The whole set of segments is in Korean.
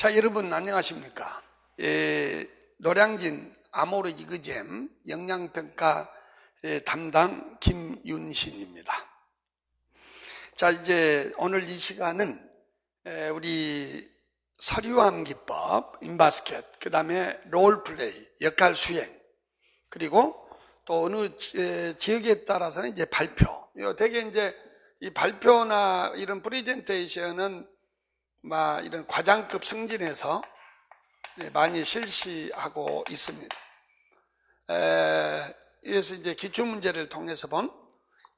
자, 여러분 안녕하십니까? 노량진 아모르 이그잼 영양평가 담당 김윤신입니다. 자, 이제 오늘 이 시간은 우리 서류함 기법, 인바스켓, 그 다음에 롤플레이, 역할 수행, 그리고 또 어느 지역에 따라서는 이제 발표. 되게 이제 이 발표나 이런 프레젠테이션은 이런 과장급 승진에서 많이 실시하고 있습니다. 그래서 이제 기출문제를 통해서 본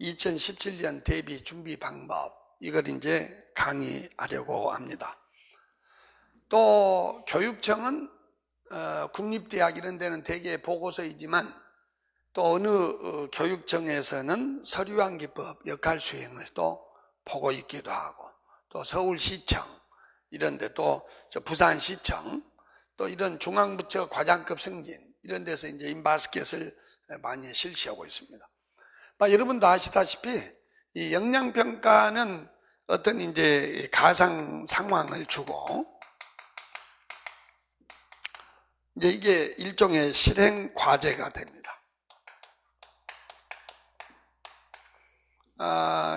2017년 대비 준비 방법, 이걸 이제 강의하려고 합니다. 또 교육청은 국립대학 이런 데는 대개 보고서이지만 또 어느 교육청에서는 서류함 기법 역할 수행을 또 보고 있기도 하고, 또 서울시청 이런 데, 또 부산시청, 또 이런 중앙부처 과장급 승진 이런 데서 이제 인바스켓을 많이 실시하고 있습니다. 여러분도 아시다시피 이 역량평가는 어떤 이제 가상 상황을 주고 이제 이게 일종의 실행 과제가 됩니다.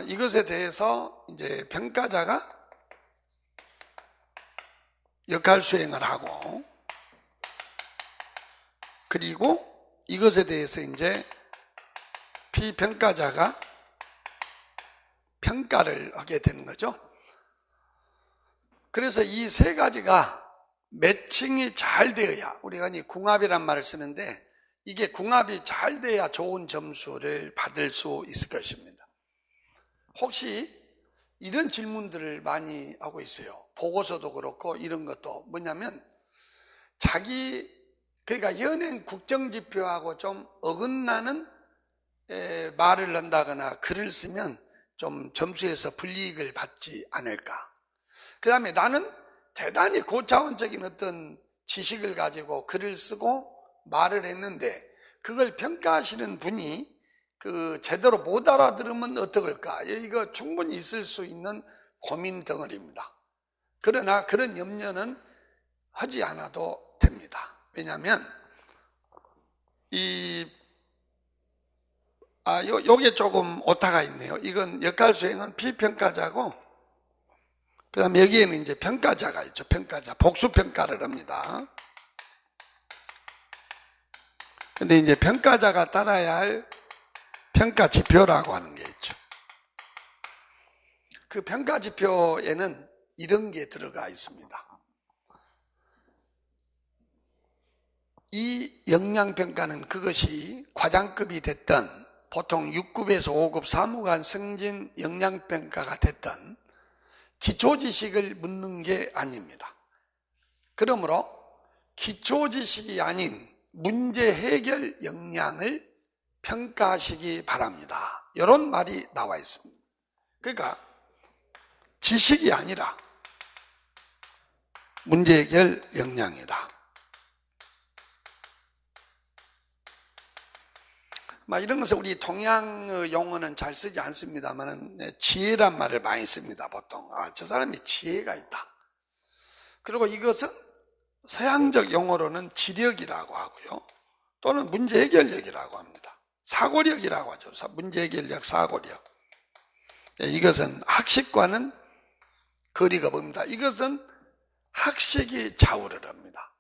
이것에 대해서 이제 평가자가 역할 수행을 하고, 그리고 이것에 대해서 이제 피평가자가 평가를 하게 되는 거죠. 그래서 이 세 가지가 매칭이 잘 되어야, 우리가 궁합이란 말을 쓰는데 이게 궁합이 잘 돼야 좋은 점수를 받을 수 있을 것입니다. 혹시 이런 질문들을 많이 하고 있어요. 보고서도 그렇고 이런 것도 뭐냐면, 그러니까 현행 국정지표하고 좀 어긋나는 말을 한다거나 글을 쓰면 좀 점수에서 불이익을 받지 않을까. 그 다음에 나는 대단히 고차원적인 어떤 지식을 가지고 글을 쓰고 말을 했는데 그걸 평가하시는 분이 제대로 못 알아들으면 어떡할까. 이거 충분히 있을 수 있는 고민 덩어리입니다. 그러나 그런 염려는 하지 않아도 됩니다. 왜냐하면 요게 조금 오타가 있네요. 이건 역할 수행은 피평가자고, 그 다음에 여기에는 이제 평가자가 있죠. 평가자, 복수평가를 합니다. 근데 이제 평가자가 따라야 할 평가 지표라고 하는 게 있죠. 그 평가 지표에는 이런 게 들어가 있습니다. 이 역량평가는 그것이 과장급이 됐던, 보통 6급에서 5급 사무관 승진 역량평가가 됐던 기초지식을 묻는 게 아닙니다. 그러므로 기초지식이 아닌 문제 해결 역량을 평가하시기 바랍니다. 이런 말이 나와 있습니다. 그러니까 지식이 아니라 문제 해결 역량이다. 이런 것을 우리 동양 용어는 잘 쓰지 않습니다만 지혜란 말을 많이 씁니다. 보통 저 사람이 지혜가 있다. 그리고 이것은 서양적 용어로는 지력이라고 하고요, 또는 문제 해결력이라고 합니다. 사고력이라고 하죠. 문제 해결력, 사고력. 이것은 학식과는 거리가 멉니다. 이것은 학식이 좌우를 합니다.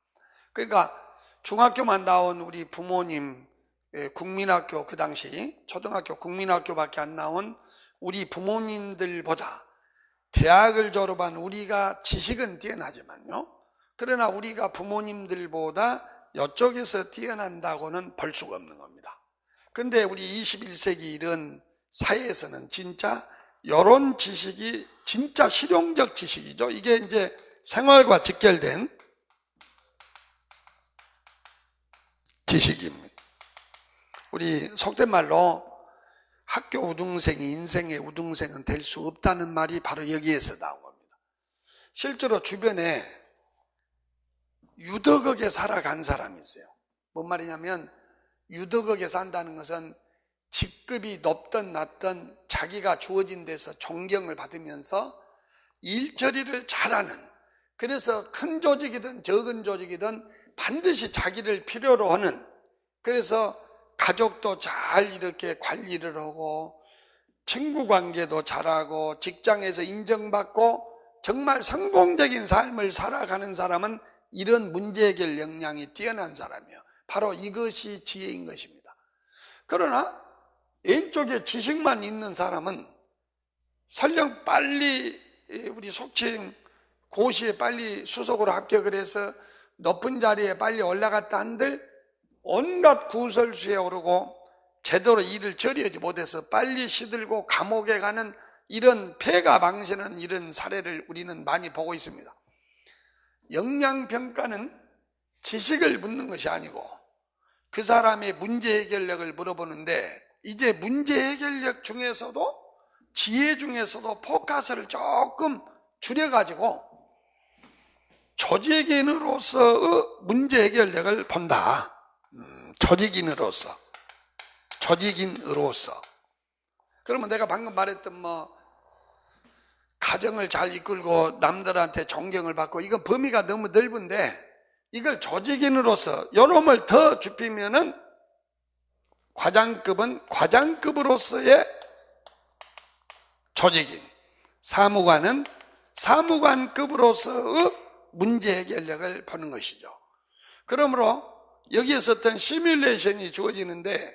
그러니까 중학교만 나온 우리 부모님, 국민학교, 그 당시 초등학교 국민학교밖에 안 나온 우리 부모님들보다 대학을 졸업한 우리가 지식은 뛰어나지만요, 그러나 우리가 부모님들보다 이쪽에서 뛰어난다고는 볼 수가 없는 겁니다. 근데 우리 21세기 이런 사회에서는 진짜 이런 지식이 진짜 실용적 지식이죠. 이게 이제 생활과 직결된 지식입니다. 우리 속된 말로 학교 우등생이 인생의 우등생은 될 수 없다는 말이 바로 여기에서 나온 겁니다. 실제로 주변에 유덕하게 살아간 사람이 있어요. 뭔 말이냐면, 유덕하게 산다는 것은 직급이 높든 낮든 자기가 주어진 데서 존경을 받으면서 일처리를 잘하는 그래서 큰 조직이든 적은 조직이든 반드시 자기를 필요로 하는, 그래서 가족도 잘 이렇게 관리를 하고 친구 관계도 잘하고 직장에서 인정받고 정말 성공적인 삶을 살아가는 사람은 이런 문제 해결 역량이 뛰어난 사람이에요. 바로 이것이 지혜인 것입니다. 그러나 왼쪽에 지식만 있는 사람은 설령 빨리 우리 속칭 고시에 빨리 수석으로 합격을 해서 높은 자리에 빨리 올라갔다 한들 온갖 구설수에 오르고 제대로 일을 처리하지 못해서 빨리 시들고 감옥에 가는 이런 폐가 망신하는 이런 사례를 우리는 많이 보고 있습니다. 역량평가는 지식을 묻는 것이 아니고 그 사람의 문제 해결력을 물어보는데, 이제 문제 해결력 중에서도 지혜 중에서도 포커스를 조금 줄여가지고 조직인으로서의 문제 해결력을 본다. 조직인으로서. 그러면 내가 방금 말했던 가정을 잘 이끌고 남들한테 존경을 받고, 이건 범위가 너무 넓은데 이걸 조직인으로서 요놈을 더 좁히면은 과장급은 과장급으로서의 조직인, 사무관은 사무관급으로서의 문제 해결력을 보는 것이죠. 그러므로 여기에서 어떤 시뮬레이션이 주어지는데,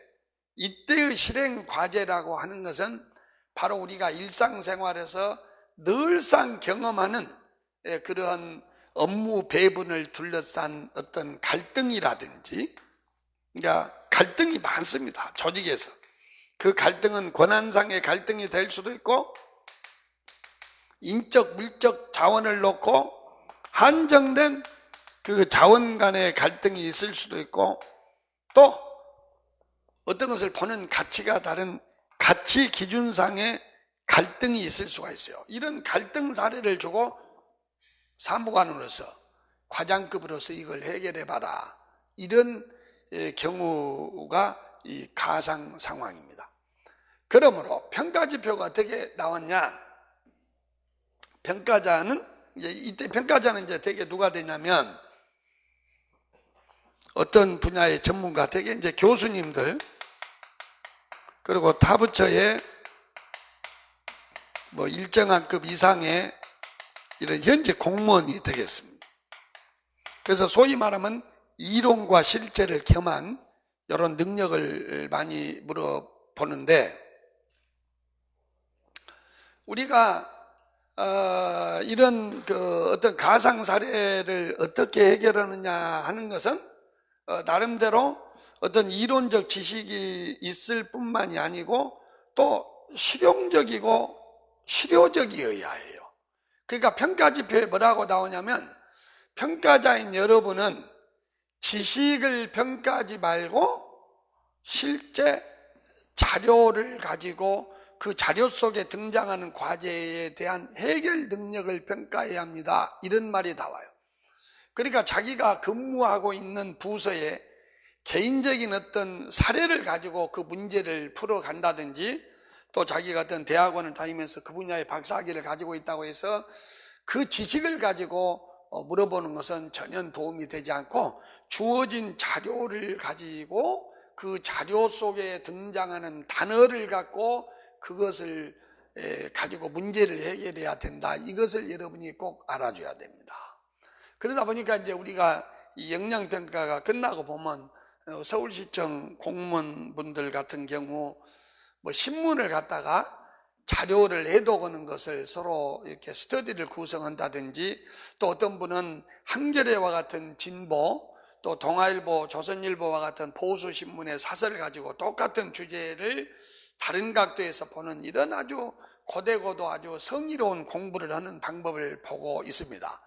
이때의 실행 과제라고 하는 것은 바로 우리가 일상생활에서 늘상 경험하는 그러한 업무 배분을 둘러싼 어떤 갈등이라든지, 그러니까 갈등이 많습니다. 조직에서. 그 갈등은 권한상의 갈등이 될 수도 있고, 인적 물적 자원을 놓고 한정된 그 자원 간의 갈등이 있을 수도 있고, 또 어떤 것을 보는 가치가 다른 가치 기준상의 갈등이 있을 수가 있어요. 이런 갈등 사례를 주고 사무관으로서 과장급으로서 이걸 해결해봐라, 이런 경우가 이 가상 상황입니다. 그러므로 평가지표가 어떻게 나왔냐? 평가자는 이때 평가자는 이제 되게 누가 되냐면, 어떤 분야의 전문가, 되게 이제 교수님들, 그리고 타 부처의 일정한 급 이상의 이런 현재 공무원이 되겠습니다. 그래서 소위 말하면 이론과 실제를 겸한 이런 능력을 많이 물어보는데, 우리가 이런 어떤 가상 사례를 어떻게 해결하느냐 하는 것은 나름대로 어떤 이론적 지식이 있을 뿐만이 아니고 또 실용적이고 실효적이어야 해요. 그러니까 평가지표에 뭐라고 나오냐면, 평가자인 여러분은 지식을 평가하지 말고 실제 자료를 가지고 그 자료 속에 등장하는 과제에 대한 해결 능력을 평가해야 합니다, 이런 말이 나와요. 그러니까 자기가 근무하고 있는 부서에 개인적인 어떤 사례를 가지고 그 문제를 풀어간다든지, 또 자기가 어떤 대학원을 다니면서 그 분야의 박사학위를 가지고 있다고 해서 그 지식을 가지고 물어보는 것은 전혀 도움이 되지 않고, 주어진 자료를 가지고 그 자료 속에 등장하는 단어를 갖고 그것을 가지고 문제를 해결해야 된다, 이것을 여러분이 꼭 알아줘야 됩니다. 그러다 보니까 이제 우리가 이 역량평가가 끝나고 보면 서울시청 공무원분들 같은 경우 신문을 갖다가 자료를 해독하는 것을 서로 이렇게 스터디를 구성한다든지, 또 어떤 분은 한겨레와 같은 진보, 또 동아일보, 조선일보와 같은 보수신문의 사설을 가지고 똑같은 주제를 다른 각도에서 보는 이런 아주 고되고도 아주 성의로운 공부를 하는 방법을 보고 있습니다.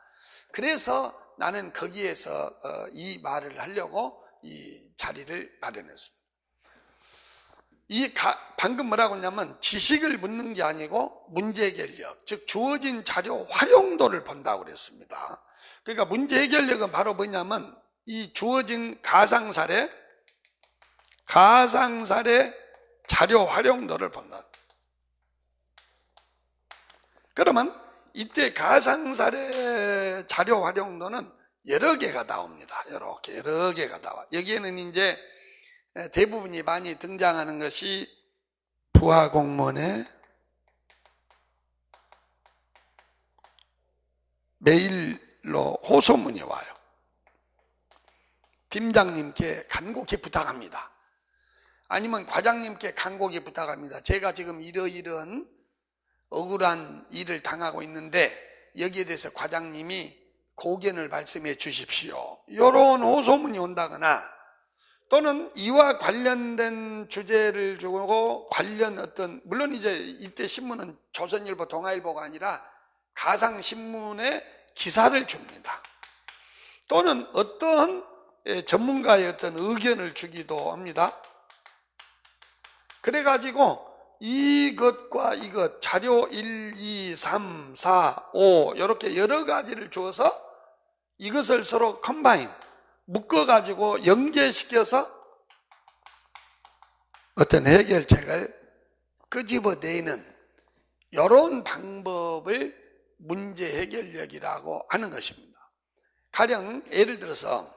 그래서 나는 거기에서 이 말을 하려고 이 자리를 마련했습니다. 방금 뭐라고 했냐면, 지식을 묻는 게 아니고 문제 해결력, 즉 주어진 자료 활용도를 본다고 그랬습니다. 그러니까 문제 해결력은 바로 뭐냐면, 이 주어진 가상사례 자료 활용도를 본다. 그러면 이때 가상사례 자료 활용도는 여러 개가 나옵니다. 이렇게 여러 개가 나와. 여기에는 이제 대부분이 많이 등장하는 것이 부하 공무원의 메일로 호소문이 와요. 팀장님께 간곡히 부탁합니다. 아니면 과장님께 간곡히 부탁합니다. 제가 지금 이러이러한 억울한 일을 당하고 있는데 여기에 대해서 과장님이 고견을 말씀해 주십시오. 이런 호소문이 온다거나, 또는 이와 관련된 주제를 주고 관련 어떤, 물론 이제 이때 신문은 조선일보, 동아일보가 아니라 가상신문에 기사를 줍니다. 또는 어떤 전문가의 어떤 의견을 주기도 합니다. 그래가지고 이것과 이것, 자료 1, 2, 3, 4, 5 이렇게 여러 가지를 주어서 이것을 서로 컴바인, 묶어가지고 연계시켜서 어떤 해결책을 끄집어내는 이런 방법을 문제 해결력이라고 하는 것입니다. 가령 예를 들어서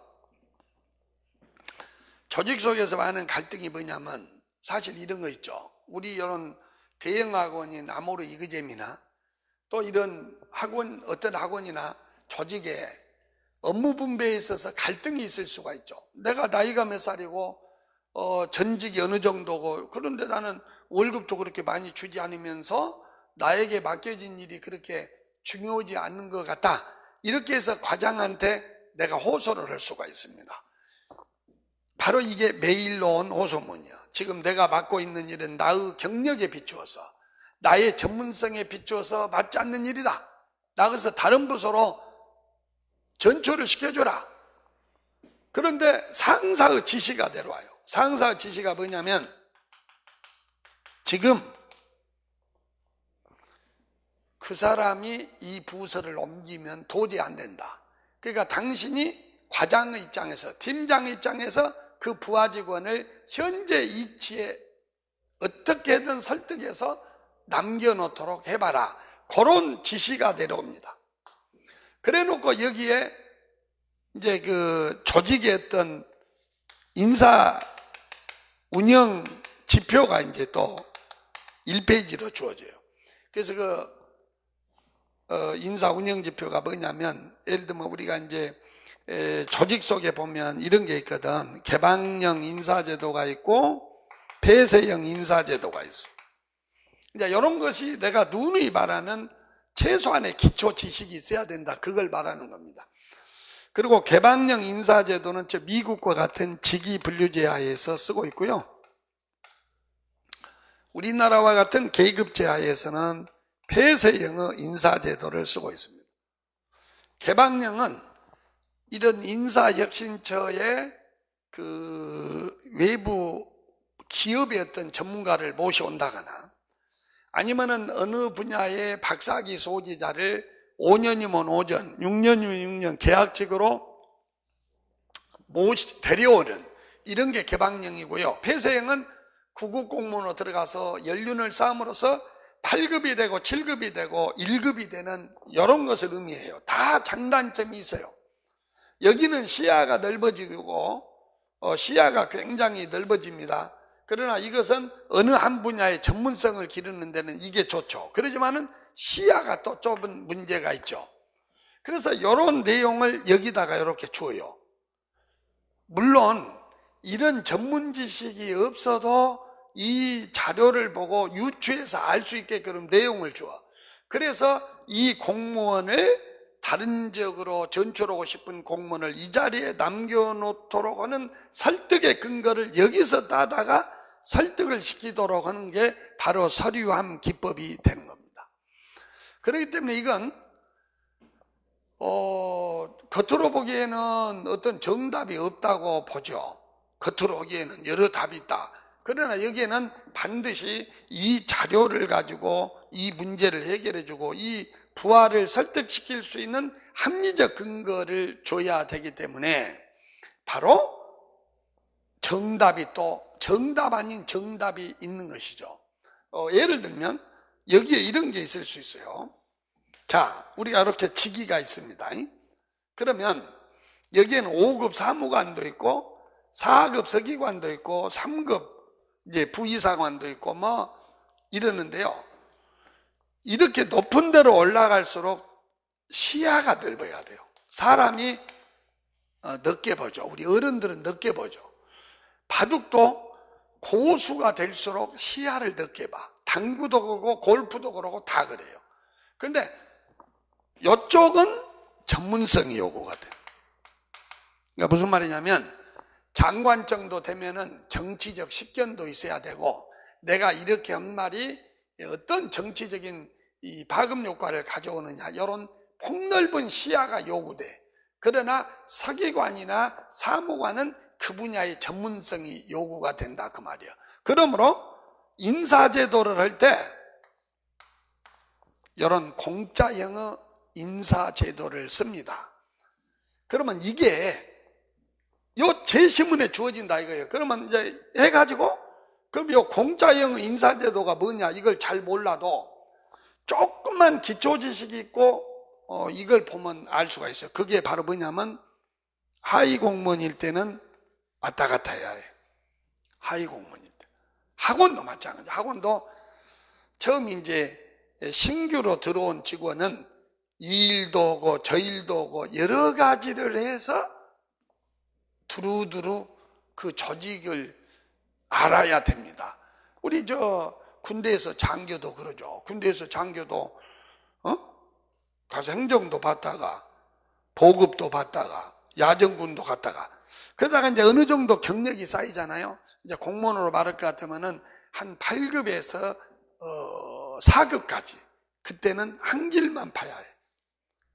조직 속에서 많은 갈등이 뭐냐면 사실 이런 거 있죠. 우리 이런 대형 학원인 아모르 이그잼이나 또 이런 학원, 어떤 학원이나 조직에 업무 분배에 있어서 갈등이 있을 수가 있죠. 내가 나이가 몇 살이고 전직이 어느 정도고, 그런데 나는 월급도 그렇게 많이 주지 않으면서 나에게 맡겨진 일이 그렇게 중요하지 않는 것 같다. 이렇게 해서 과장한테 내가 호소를 할 수가 있습니다. 바로 이게 메일로 온 호소문이야. 지금 내가 맡고 있는 일은 나의 경력에 비추어서, 나의 전문성에 비추어서 맞지 않는 일이다. 나가서 다른 부서로 전초를 시켜줘라. 그런데 상사의 지시가 내려와요. 상사의 지시가 뭐냐면, 지금 그 사람이 이 부서를 옮기면 도저히 안 된다. 그러니까 당신이 과장의 입장에서, 팀장의 입장에서 그 부하 직원을 현재 이치에 어떻게든 설득해서 남겨놓도록 해봐라. 그런 지시가 내려옵니다. 그래 놓고 여기에 이제 그 조직의 어떤 인사 운영 지표가 이제 또 1페이지로 주어져요. 그래서 그 인사 운영 지표가 뭐냐면, 예를 들면 우리가 이제 조직 속에 보면 이런 게 있거든. 개방형 인사제도가 있고 폐쇄형 인사제도가 있어. 이제 이런 것이 내가 누누이 말하는 최소한의 기초 지식이 있어야 된다. 그걸 말하는 겁니다. 그리고 개방형 인사제도는 미국과 같은 직위 분류제 하에서 쓰고 있고요. 우리나라와 같은 계급제 하에서는 폐쇄형의 인사제도를 쓰고 있습니다. 개방형은 이런 인사혁신처의 그 외부 기업의 어떤 전문가를 모셔온다거나, 아니면은 어느 분야의 박사학위 소지자를 5년이면 5년, 6년이면 6년 계약직으로 데려오는 이런 게 개방형이고요. 폐쇄형은 구급 공무원으로 들어가서 연륜을 쌓음으로써 8급이 되고 7급이 되고 1급이 되는 이런 것을 의미해요. 다 장단점이 있어요. 여기는 시야가 넓어지고 시야가 굉장히 넓어집니다. 그러나 이것은 어느 한 분야의 전문성을 기르는 데는 이게 좋죠. 그렇지만은 시야가 또 좁은 문제가 있죠. 그래서 이런 내용을 여기다가 이렇게 줘요. 물론 이런 전문 지식이 없어도 이 자료를 보고 유추해서 알 수 있게끔 내용을 줘. 그래서 이 공무원을 다른 지역으로 전출하고 싶은 공무원을 이 자리에 남겨놓도록 하는 설득의 근거를 여기서 따다가 설득을 시키도록 하는 게 바로 서류함 기법이 되는 겁니다. 그렇기 때문에 이건 겉으로 보기에는 어떤 정답이 없다고 보죠. 겉으로 보기에는 여러 답이 있다. 그러나 여기에는 반드시 이 자료를 가지고 이 문제를 해결해주고 이 부하를 설득시킬 수 있는 합리적 근거를 줘야 되기 때문에 바로 정답이 또 정답 아닌 정답이 있는 것이죠. 예를 들면 여기에 이런 게 있을 수 있어요. 자, 우리가 이렇게 직위가 있습니다. 그러면 여기에는 5급 사무관도 있고 4급 서기관도 있고 3급 이제 부의사관도 있고 뭐 이러는데요. 이렇게 높은 데로 올라갈수록 시야가 넓어야 돼요. 사람이 넓게 보죠. 우리 어른들은 넓게 보죠. 바둑도 고수가 될수록 시야를 넓게 봐. 당구도 그러고 골프도 그러고 다 그래요. 그런데 이쪽은 전문성이 요구가 돼요. 그러니까 무슨 말이냐면 장관 정도 되면은 정치적 식견도 있어야 되고 내가 이렇게 한 말이 어떤 정치적인 이 파급 효과를 가져오느냐 이런 폭넓은 시야가 요구돼. 그러나 서기관이나 사무관은 그 분야의 전문성이 요구가 된다 그 말이에요. 그러므로 인사제도를 할 때 이런 공짜형의 인사제도를 씁니다. 그러면 이게 요 제시문에 주어진다 이거예요. 그러면 이제 해가지고 그럼 요 공짜형 인사제도가 뭐냐 이걸 잘 몰라도 조금만 기초지식이 있고 이걸 보면 알 수가 있어요. 그게 바로 뭐냐면 하위 공무원일 때는 왔다 갔다 해야 해요. 하위 공무원일 때. 학원도 마찬가지. 학원도 처음 이제 신규로 들어온 직원은 이 일도 오고 저 일도 오고 여러 가지를 해서 두루두루 그 조직을 알아야 됩니다. 우리 저 군대에서 장교도 그러죠. 군대에서 장교도 가서 행정도 받다가 보급도 받다가 야전군도 갔다가 그러다가 이제 어느 정도 경력이 쌓이잖아요. 이제 공무원으로 말할 것 같으면은 한 8급에서 4급까지 그때는 한 길만 파야 해.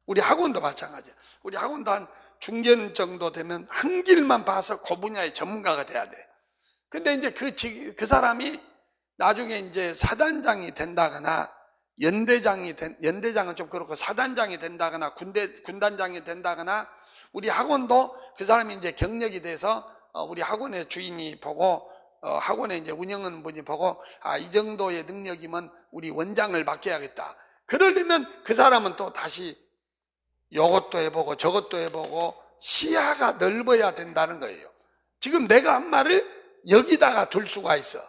우리 학원도 마찬가지야. 우리 학원도 한 중견 정도 되면 한 길만 봐서 그 분야의 전문가가 돼야 돼. 근데 이제 그 사람이 나중에 이제 사단장이 된다거나 연대장은 좀 그렇고 사단장이 된다거나 군단장이 된다거나 우리 학원도 그 사람이 이제 경력이 돼서 우리 학원의 주인이 보고 학원에 이제 운영하는 분이 보고 이 정도의 능력이면 우리 원장을 맡겨야겠다. 그러려면 그 사람은 또 다시 이것도 해보고 저것도 해보고 시야가 넓어야 된다는 거예요. 지금 내가 한 말을 여기다가 둘 수가 있어.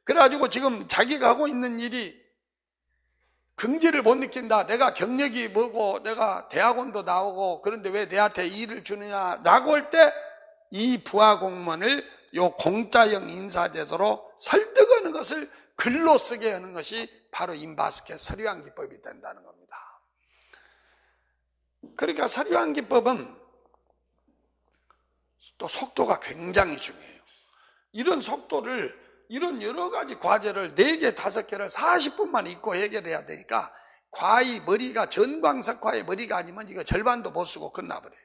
그래가지고 지금 자기가 하고 있는 일이 긍지를 못 느낀다. 내가 경력이 뭐고 내가 대학원도 나오고 그런데 왜 내한테 일을 주느냐라고 할 때 이 부하 공무원을 요 공짜형 인사제도로 설득하는 것을 글로 쓰게 하는 것이 바로 인바스켓 서류한 기법이 된다는 겁니다. 그러니까 서류한 기법은 또 속도가 굉장히 중요해요. 이런 속도를 이런 여러 가지 과제를 4개, 5개를 40분만 읽고 해결해야 되니까 과히 머리가 전광석화의 머리가 아니면 이거 절반도 못 쓰고 끝나버려요.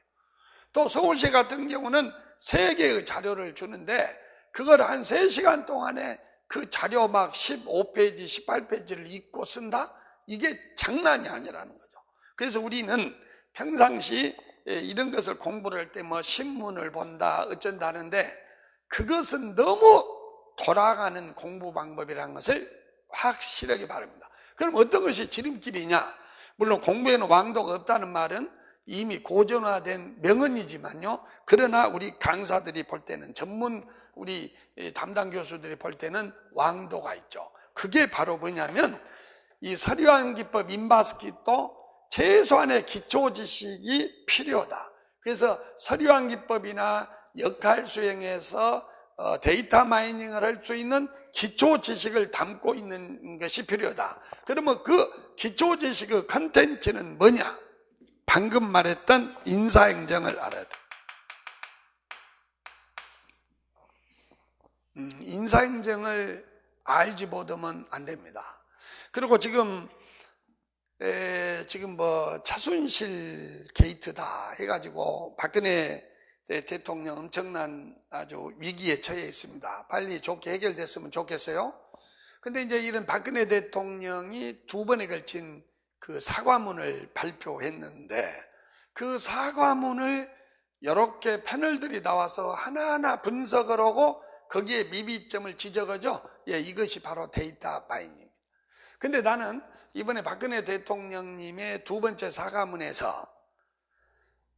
또 서울시 같은 경우는 3개의 자료를 주는데 그걸 한 3시간 동안에 그 자료 막 15페이지, 18페이지를 읽고 쓴다? 이게 장난이 아니라는 거죠. 그래서 우리는 평상시 이런 것을 공부를 할 때 뭐 신문을 본다, 어쩐다는데 그것은 너무 돌아가는 공부 방법이라는 것을 확실하게 바랍니다. 그럼 어떤 것이 지름길이냐? 물론 공부에는 왕도가 없다는 말은 이미 고전화된 명언이지만요. 그러나 우리 강사들이 볼 때는 우리 담당 교수들이 볼 때는 왕도가 있죠. 그게 바로 뭐냐면 이 서류한 기법 인바스킷도 최소한의 기초 지식이 필요하다. 그래서 서류한 기법이나 역할 수행에서 데이터 마이닝을 할 수 있는 기초 지식을 담고 있는 것이 필요하다. 그러면 그 기초 지식의 컨텐츠는 뭐냐? 방금 말했던 인사행정을 알아야 돼. 인사행정을 알지 못하면 안 됩니다. 그리고 지금 뭐 차순실 게이트다 해가지고 박근혜 대통령 엄청난 아주 위기에 처해 있습니다. 빨리 좋게 해결됐으면 좋겠어요. 근데 이제 이런 박근혜 대통령이 2번에 걸친 그 사과문을 발표했는데 그 사과문을 이렇게 패널들이 나와서 하나하나 분석을 하고 거기에 미비점을 지적하죠. 이것이 바로 데이터 마이닝입니다. 근데 나는 이번에 박근혜 대통령님의 두 번째 사과문에서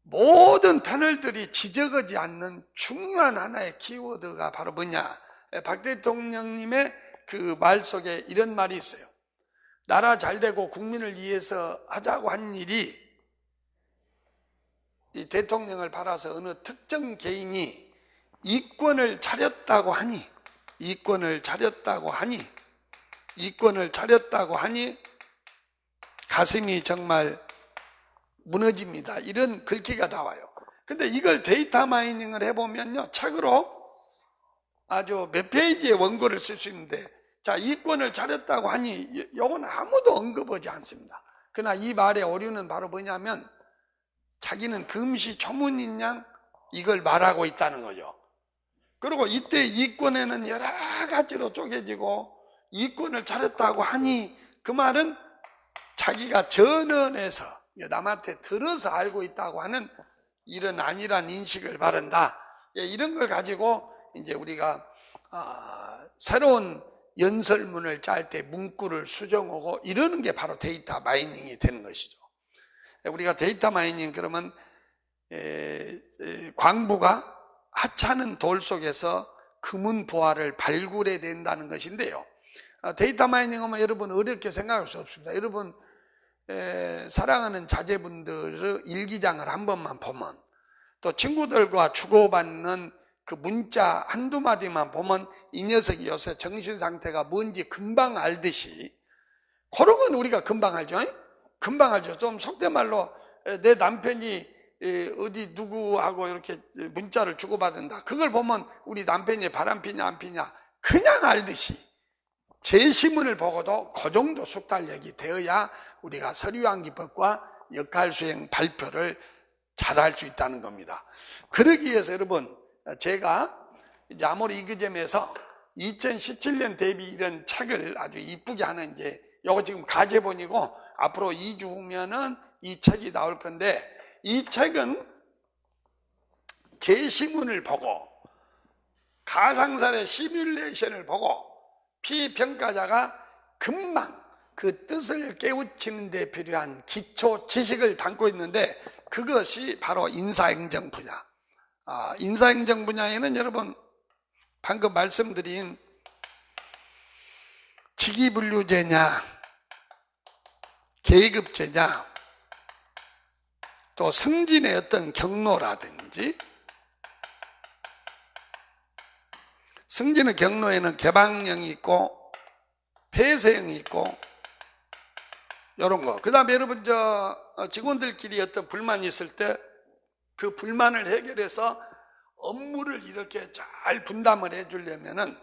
모든 패널들이 지적하지 않는 중요한 하나의 키워드가 바로 뭐냐? 박 대통령님의 그 말 속에 이런 말이 있어요. 나라 잘 되고 국민을 위해서 하자고 한 일이 이 대통령을 팔아서 어느 특정 개인이 이권을 차렸다고 하니 가슴이 정말 무너집니다. 이런 글귀가 나와요. 근데 이걸 데이터 마이닝을 해보면요, 책으로 아주 몇 페이지의 원고를 쓸 수 있는데, 자, 이권을 차렸다고 하니 이건 아무도 언급하지 않습니다. 그러나 이 말의 오류는 바로 뭐냐면 자기는 금시초문인 양 이걸 말하고 있다는 거죠. 그리고 이때 이권에는 여러 가지로 쪼개지고 이권을 차렸다고 하니 그 말은 자기가 전언해서 남한테 들어서 알고 있다고 하는 이런 아니란 인식을 바른다. 이런 걸 가지고 이제 우리가 새로운 연설문을 짤 때 문구를 수정하고 이러는 게 바로 데이터 마이닝이 되는 것이죠. 우리가 데이터 마이닝 그러면 광부가 하찮은 돌 속에서 금은 보화를 발굴해야 된다는 것인데요. 데이터 마이닝 하면 여러분 어렵게 생각할 수 없습니다. 여러분 사랑하는 자제분들의 일기장을 한 번만 보면, 또 친구들과 주고받는 그 문자 한두 마디만 보면 이 녀석이 요새 정신 상태가 뭔지 금방 알듯이, 그런 건 우리가 금방 알죠. 금방 알죠. 좀 속된 말로 내 남편이 어디 누구하고 이렇게 문자를 주고받는다, 그걸 보면 우리 남편이 바람 피냐 안 피냐 그냥 알듯이 제시문을 보고도 그 정도 숙달력이 되어야 우리가 서류암기법과 역할수행 발표를 잘할 수 있다는 겁니다. 그러기 위해서 여러분, 제가 이제 아모르 이그잼에서 2017년 대비 이런 책을 아주 이쁘게 하는, 이제 요거 지금 가제본이고 앞으로 2주 후면은 이 책이 나올 건데, 이 책은 제시문을 보고 가상설의 시뮬레이션을 보고 피평가자가 금방 그 뜻을 깨우치는 데 필요한 기초 지식을 담고 있는데, 그것이 바로 인사행정 분야. 인사행정 분야에는 여러분 방금 말씀드린 직위분류제냐, 계급제냐, 또 승진의 어떤 경로라든지, 승진의 경로에는 개방형이 있고 폐쇄형이 있고 이런 거. 그 다음에 여러분 직원들끼리 어떤 불만이 있을 때 그 불만을 해결해서 업무를 이렇게 잘 분담을 해주려면은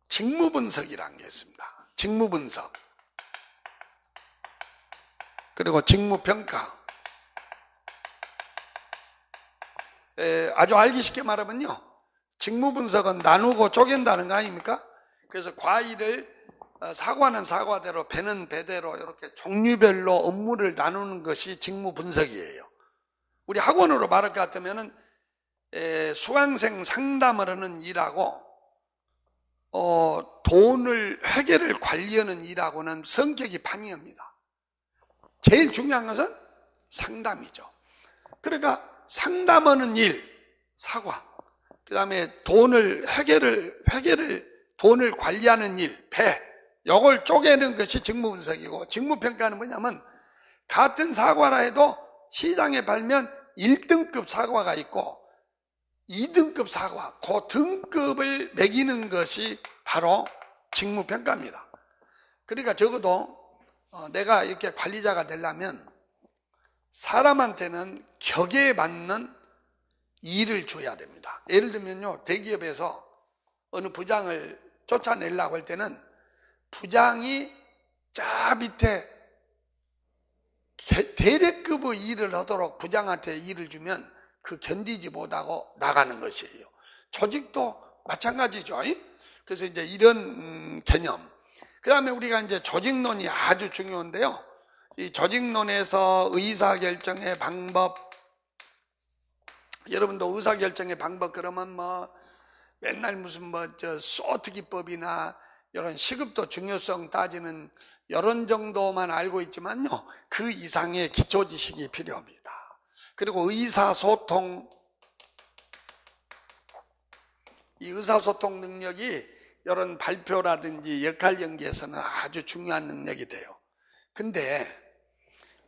직무분석이라는 게 있습니다. 직무분석. 그리고 직무평가. 아주 알기 쉽게 말하면요, 직무분석은 나누고 쪼갠다는 거 아닙니까? 그래서 과일을 사과는 사과대로, 배는 배대로 이렇게 종류별로 업무를 나누는 것이 직무분석이에요. 우리 학원으로 말할 것 같으면은 수강생 상담을 하는 일하고 돈을 회계를 관리하는 일하고는 성격이 판이합니다. 제일 중요한 것은 상담이죠. 그러니까 상담하는 일, 사과. 그 다음에 돈을 돈을 관리하는 일, 배. 요걸 쪼개는 것이 직무분석이고, 직무평가는 뭐냐면 같은 사과라 해도 시장에 팔면 1등급 사과가 있고 2등급 사과, 그 등급을 매기는 것이 바로 직무평가입니다. 그러니까 적어도 내가 이렇게 관리자가 되려면 사람한테는 격에 맞는 일을 줘야 됩니다. 예를 들면요, 대기업에서 어느 부장을 쫓아내려고 할 때는 부장이 저 밑에 대리급의 일을 하도록 부장한테 일을 주면 그 견디지 못하고 나가는 것이에요. 조직도 마찬가지죠. 그래서 이제 이런 개념. 그 다음에 우리가 이제 조직론이 아주 중요한데요. 이 조직론에서 의사결정의 방법, 여러분도 의사결정의 방법 그러면 맨날 무슨 소트기법이나 이런 시급도 중요성 따지는 이런 정도만 알고 있지만요, 그 이상의 기초 지식이 필요합니다. 그리고 의사소통, 이 의사소통 능력이 이런 발표라든지 역할 연기에서는 아주 중요한 능력이 돼요. 근데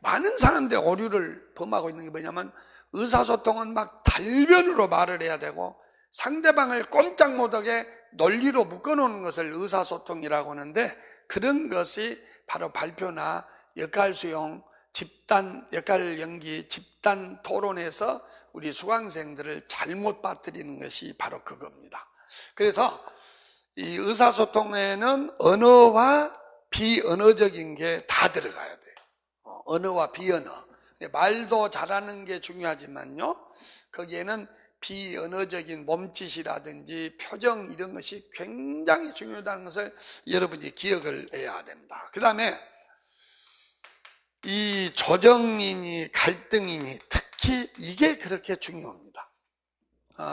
많은 사람들이 오류를 범하고 있는 게 뭐냐면, 의사소통은 막 달변으로 말을 해야 되고 상대방을 꼼짝 못하게 논리로 묶어놓는 것을 의사소통이라고 하는데, 그런 것이 바로 발표나 역할 수용, 집단 역할 연기, 집단 토론에서 우리 수강생들을 잘못 빠뜨리는 것이 바로 그겁니다. 그래서 이 의사소통에는 언어와 비언어적인 게 다 들어가야 돼요. 언어와 비언어. 말도 잘하는 게 중요하지만요, 거기에는 비언어적인 몸짓이라든지 표정, 이런 것이 굉장히 중요하다는 것을 여러분이 기억을 해야 됩니다. 그 다음에 이 조정이니 갈등이니 특히 이게 그렇게 중요합니다.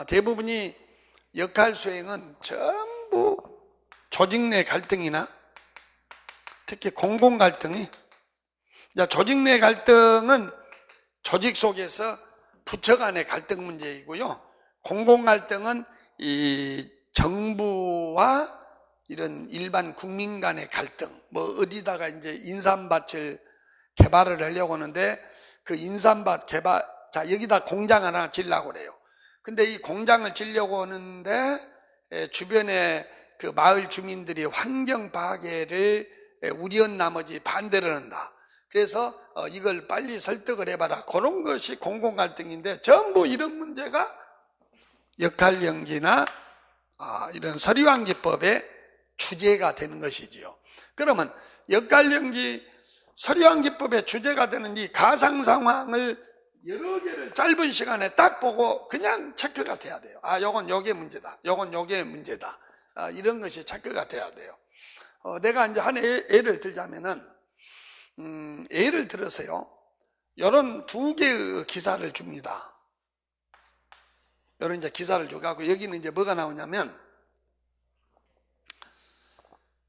대부분이 역할 수행은 전부 조직 내 갈등이나 특히 공공 갈등이, 조직 내 갈등은 조직 속에서 부처 간의 갈등 문제이고요, 공공 갈등은 이 정부와 이런 일반 국민 간의 갈등, 뭐 어디다가 이제 인삼밭을 개발을 하려고 하는데 그 인삼밭 개발, 여기다 공장 하나 지으려고 그래요. 근데 이 공장을 지으려고 하는데 주변에 그 마을 주민들이 환경 파괴를 우려한 나머지 반대를 한다. 그래서 이걸 빨리 설득을 해봐라. 그런 것이 공공 갈등인데, 전부 이런 문제가 역할 연기나 이런 서류환기법의 주제가 되는 것이지요. 그러면 역할 연기, 서류환기법의 주제가 되는 이 가상 상황을 여러 개를 짧은 시간에 딱 보고 그냥 체크가 돼야 돼요. 요건 요게 문제다, 요건 요게 문제다, 이런 것이 체크가 돼야 돼요. 내가 이제 한 예를 들자면은, 예를 들어서요, 이런 두 개의 기사를 줍니다. 이런 이제 기사를 줘가지고 여기는 이제 뭐가 나오냐면,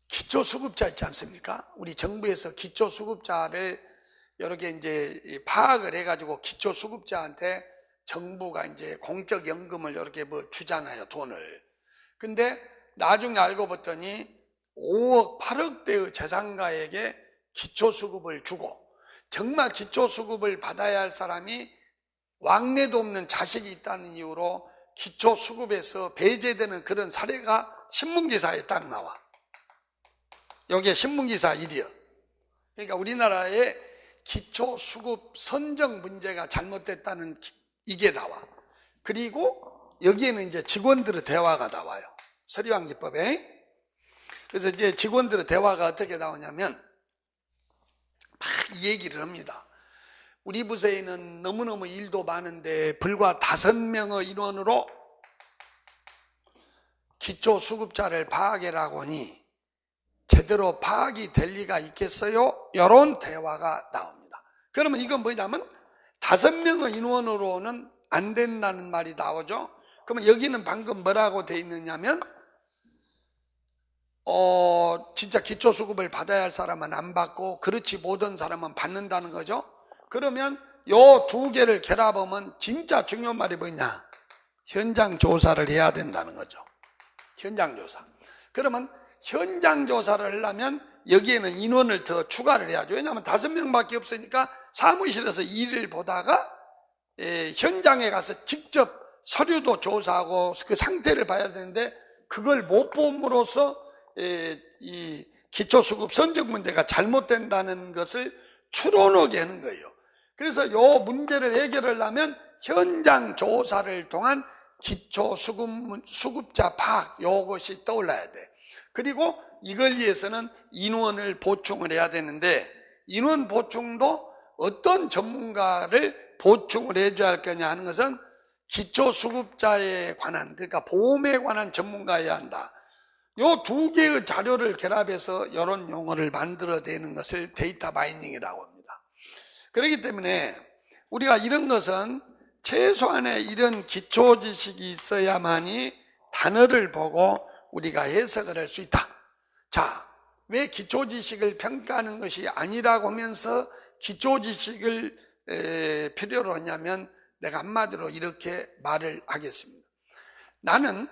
기초수급자 있지 않습니까? 우리 정부에서 기초수급자를 여러 개 이제 파악을 해가지고 기초수급자한테 정부가 이제 공적연금을 이렇게 뭐 주잖아요, 돈을. 근데 나중에 알고 봤더니 5억, 8억대의 재산가에게 기초수급을 주고, 정말 기초수급을 받아야 할 사람이 왕래도 없는 자식이 있다는 이유로 기초수급에서 배제되는 그런 사례가 신문기사에 딱 나와. 여기에 신문기사 1이요. 그러니까 우리나라의 기초수급 선정 문제가 잘못됐다는 이게 나와. 그리고 여기에는 이제 직원들의 대화가 나와요, 서류환기법에. 그래서 이제 직원들의 대화가 어떻게 나오냐면, 막 이 얘기를 합니다. 우리 부서에는 너무너무 일도 많은데 불과 5명의 인원으로 기초수급자를 파악하라고 하니 제대로 파악이 될 리가 있겠어요? 이런 대화가 나옵니다. 그러면 이건 뭐냐면 5명의 인원으로는 안 된다는 말이 나오죠. 그러면 여기는 방금 뭐라고 돼 있느냐면, 진짜 기초수급을 받아야 할 사람은 안 받고 그렇지 못한 사람은 받는다는 거죠. 그러면 요 두 개를 결합하면 진짜 중요한 말이 뭐냐? 현장 조사를 해야 된다는 거죠. 현장 조사. 그러면 현장 조사를 하려면 여기에는 인원을 더 추가를 해야죠. 왜냐하면 5명밖에 없으니까 사무실에서 일을 보다가 현장에 가서 직접 서류도 조사하고 그 상태를 봐야 되는데, 그걸 못 봄으로써 이 기초수급 선정 문제가 잘못된다는 것을 추론하게 하는 거예요. 그래서 이 문제를 해결하려면 현장 조사를 통한 기초수급자 파악, 이것이 떠올라야 돼. 그리고 이걸 위해서는 인원을 보충을 해야 되는데, 인원 보충도 어떤 전문가를 보충을 해줘야 할 거냐 하는 것은 기초수급자에 관한, 그러니까 보험에 관한 전문가여야 한다. 요 두 개의 자료를 결합해서 이런 용어를 만들어내는 것을 데이터 마이닝이라고 합니다. 그렇기 때문에 우리가 이런 것은 최소한의 이런 기초 지식이 있어야만이 단어를 보고 우리가 해석을 할 수 있다. 자, 왜 기초지식을 평가하는 것이 아니라고 하면서 기초지식을 필요로 하냐면 내가 한마디로 이렇게 말을 하겠습니다. 나는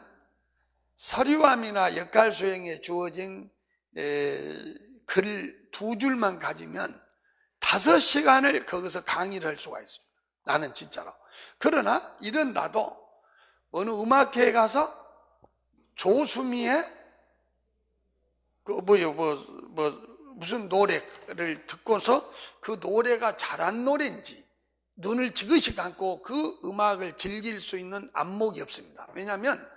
서류함이나 역할 수행에 주어진 글 2줄만 가지면 5시간을 거기서 강의를 할 수가 있습니다. 나는 진짜로. 그러나 이런 나도 어느 음악회에 가서 조수미의 무슨 노래를 듣고서 그 노래가 잘한 노래인지 눈을 지그시 감고 그 음악을 즐길 수 있는 안목이 없습니다. 왜냐하면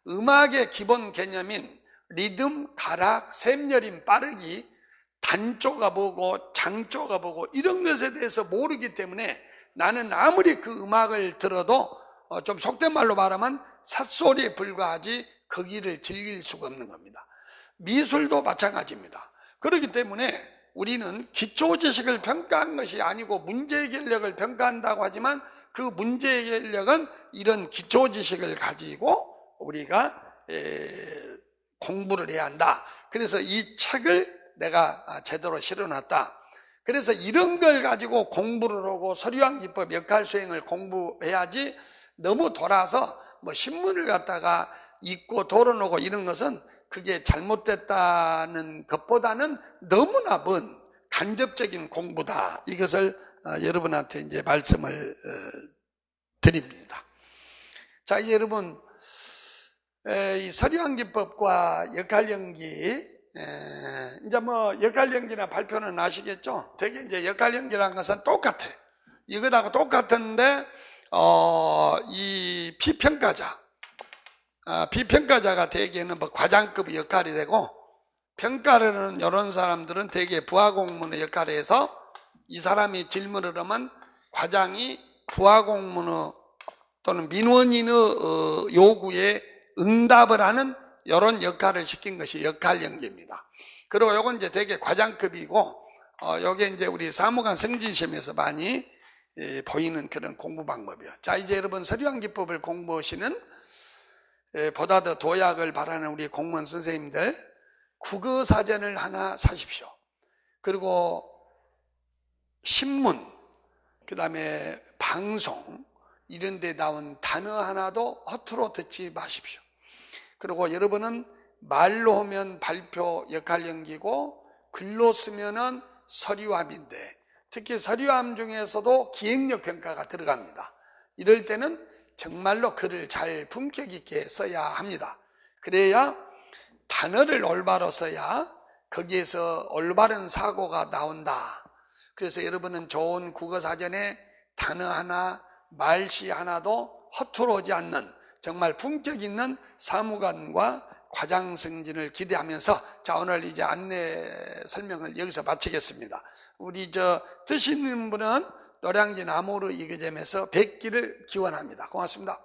음악의 기본 개념인 리듬, 가락, 셈여림, 빠르기, 단조가 뭐고 장조가 뭐고 이런 것에 대해서 모르기 때문에 나는 아무리 그 음악을 들어도 좀 속된 말로 말하면 삿소리에 불과하지 거기를 즐길 수가 없는 겁니다. 미술도 마찬가지입니다. 그렇기 때문에 우리는 기초지식을 평가한 것이 아니고 문제해결력을 평가한다고 하지만 그 문제해결력은 이런 기초지식을 가지고 우리가 공부를 해야 한다. 그래서 이 책을 내가 제대로 실어놨다. 그래서 이런 걸 가지고 공부를 하고 서류함 기법, 역할 수행을 공부해야지 너무 돌아서 뭐 신문을 갖다가 읽고 토론하고 이런 것은 그게 잘못됐다는 것보다는 너무나 먼 간접적인 공부다. 이것을 여러분한테 이제 말씀을 드립니다. 자, 이제 여러분, 이 서류함 기법과 역할 연기, 이제 뭐 역할 연기나 발표는 아시겠죠? 되게 이제 역할 연기라는 것은 똑같아. 이것하고 똑같은데, 이 비평가자가 대개는 뭐 과장급의 역할이 되고, 평가를 하는 이런 사람들은 대개 부하공무원의 역할을 해서 이 사람이 질문을 하면 과장이 부하공무원 또는 민원인의 요구에 응답을 하는 이런 역할을 시킨 것이 역할 연기입니다. 그리고 요건 이제 되게 과장급이고, 요게 이제 우리 사무관 승진시험에서 많이 보이는 그런 공부 방법이에요. 자, 이제 여러분 서류함 기법을 공부하시는 보다 더 도약을 바라는 우리 공무원 선생님들, 국어사전을 하나 사십시오. 그리고 신문, 그 다음에 방송 이런 데 나온 단어 하나도 허투루 듣지 마십시오. 그리고 여러분은 말로 하면 발표 역할 연기고 글로 쓰면은 서류함인데, 특히 서류함 중에서도 기획력 평가가 들어갑니다. 이럴 때는 정말로 글을 잘 품격 있게 써야 합니다. 그래야 단어를 올바로 써야 거기에서 올바른 사고가 나온다. 그래서 여러분은 좋은 국어사전에 단어 하나, 말시 하나도 허투루 오지 않는 정말 품격 있는 사무관과 과장 승진을 기대하면서, 자, 오늘 이제 안내 설명을 여기서 마치겠습니다. 우리 드시는 분은 노량진 아모르 이교점에서 뵙기를 기원합니다. 고맙습니다.